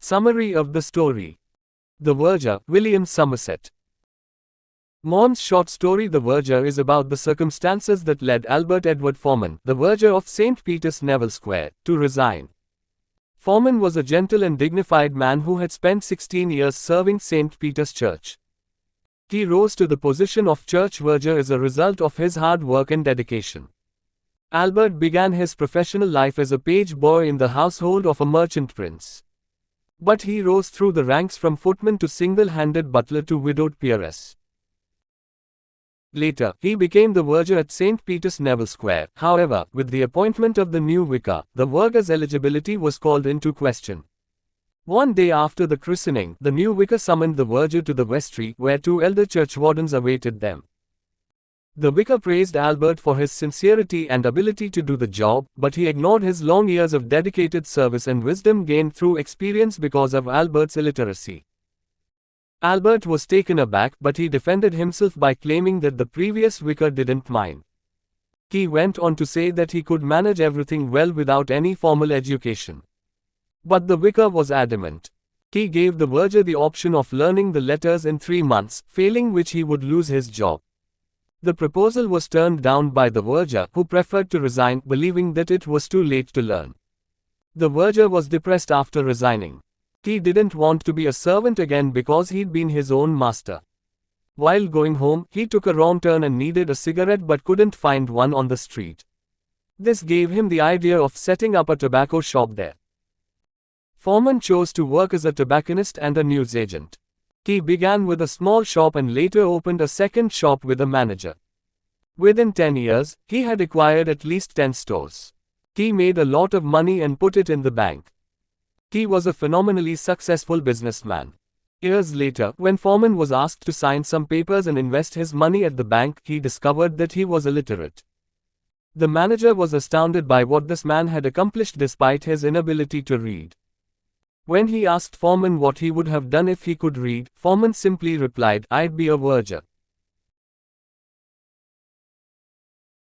Summary of the story. The Verger, William Somerset. Maugham's short story The Verger is about the circumstances that led Albert Edward Forman, the verger of St. Peter's Neville Square, to resign. Forman was a gentle and dignified man who had spent 16 years serving St. Peter's Church. He rose to the position of church verger as a result of his hard work and dedication. Albert began his professional life as a page boy in the household of a merchant prince. But he rose through the ranks from footman to single-handed butler to widowed peeress. Later, he became the verger at St. Peter's Neville Square. However, with the appointment of the new vicar, the verger's eligibility was called into question. One day after the christening, the new vicar summoned the verger to the vestry, where two elder churchwardens awaited them. The vicar praised Albert for his sincerity and ability to do the job, but he ignored his long years of dedicated service and wisdom gained through experience because of Albert's illiteracy. Albert was taken aback, but he defended himself by claiming that the previous vicar didn't mind. He went on to say that he could manage everything well without any formal education. But the vicar was adamant. He gave the verger the option of learning the letters in 3 months, failing which he would lose his job. The proposal was turned down by the verger, who preferred to resign, believing that it was too late to learn. The verger was depressed after resigning. He didn't want to be a servant again because he'd been his own master. While going home, he took a wrong turn and needed a cigarette but couldn't find one on the street. This gave him the idea of setting up a tobacco shop there. Forman chose to work as a tobacconist and a newsagent. He began with a small shop and later opened a second shop with a manager. Within 10 years, he had acquired at least 10 stores. He made a lot of money and put it in the bank. He was a phenomenally successful businessman. Years later, when Forman was asked to sign some papers and invest his money at the bank, he discovered that he was illiterate. The manager was astounded by what this man had accomplished despite his inability to read. When he asked Forman what he would have done if he could read, Forman simply replied, "I'd be a verger."